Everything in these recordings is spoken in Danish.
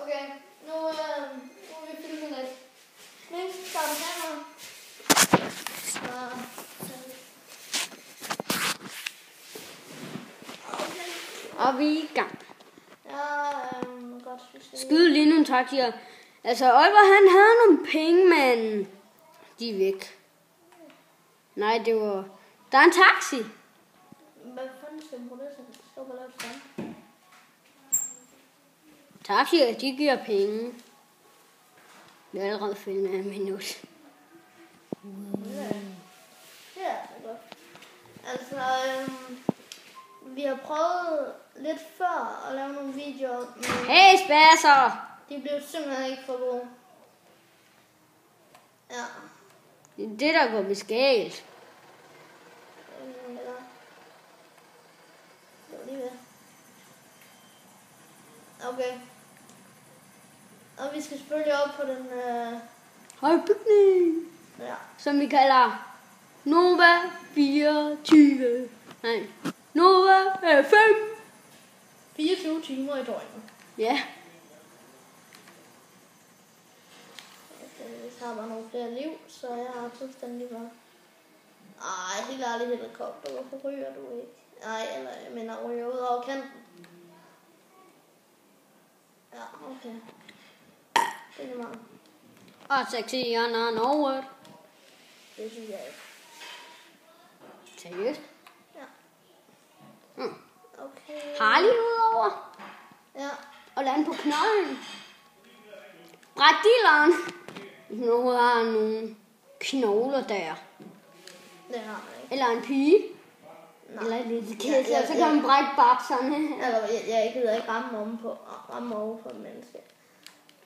Okay, nu vi filmet lidt. Men start kamera. Og vi er i gang. Ja, godt. Skyd lige nogle taktier. Altså, Oliver han havde nogle penge, men de er væk. Nej, det var... Der er en taxi. Hvad fanden skal man bruge det til? Skal man lave sådan? Taxier, de giver penge. Vi er allerede filmet en minut. Ja, det er godt. Altså, vi har prøvet lidt før at lave nogle videoer, men Hey, spasser! de blev simpelthen ikke for gode. Ja. Det er det, der går beskælt. Det var lige ved. Okay. Og vi skal selvfølgelig op på den, Høj bygning, ja. som vi kalder Nova 24. Nej, Nova 5. 24 timer i døgnet. Ja. Hvis jeg har bare nogle flere liv, så jeg har fuldstændig bare... Ej, helt ærligt helikopter, hvorfor ryger du ikke? Nej, eller jeg mener, ryger ud over kanten. Ja, okay. Det er meget. Og taxierne on over. Det synes jeg ikke. Seriøst? Ja. Okay. Harley udover. Ja. Og lande på knolden. Bræt dealeren. Nu har han nogle knogler der. Det har jeg ikke. Eller en pige. Nej. Eller et lille kæsler, så kan man brække babserne. Eller jeg gider ikke ramme over på et menneske.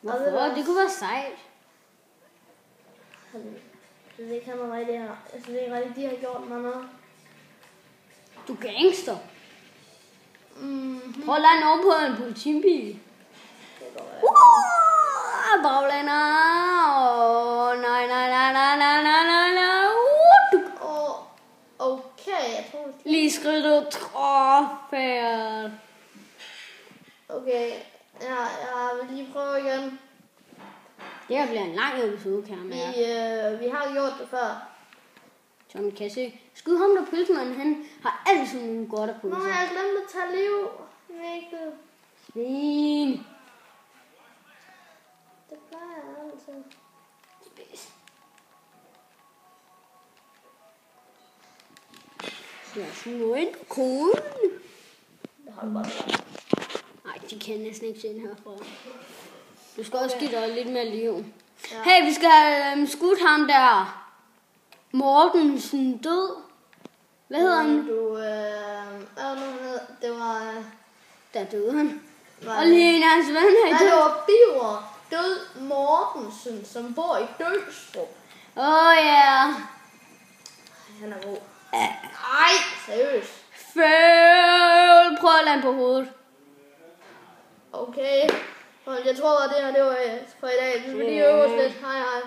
Hvorfor? Det kunne være sejt. Det er ikke noget rigtigt her. Jeg synes ikke rigtigt, de har gjort mig noget. Du er gangster. Prøv at lande over på en politibil. Det går være. Baglænder. Nej. Okay, jeg tror... Lige skridtet tråfærd. Okay, ja, jeg vil lige prøve igen. Det her bliver en lang episode, kan jeg mærke. Vi har gjort det før. Som I kan se. Skud ham der pølsemanden, han har altid nogle godt at pølse. Nå, jeg glemte at tage liv. Vigtigt. Svin. Det plejer jeg altid. Jeg smuer ind på koden. Det har du bare sagt. Nej, de kan næsten ikke se den herfra. Du skal også give dig lidt mere liv. Ja. Hey, vi skal have skudt ham der. Mortensen død. Hvad hedder han? Det var... Der døde han. Nej. Og lige en af hans venner Nej, det var Biver Død Mortensen, som bor i Dølstrup. Ja. Han er god. Nej, seriøst. Føl. Prøv at lande på hovedet. Okay. Jeg tror, at det her det var for i dag. Vi vil lige øve os lidt. Hej. Hej.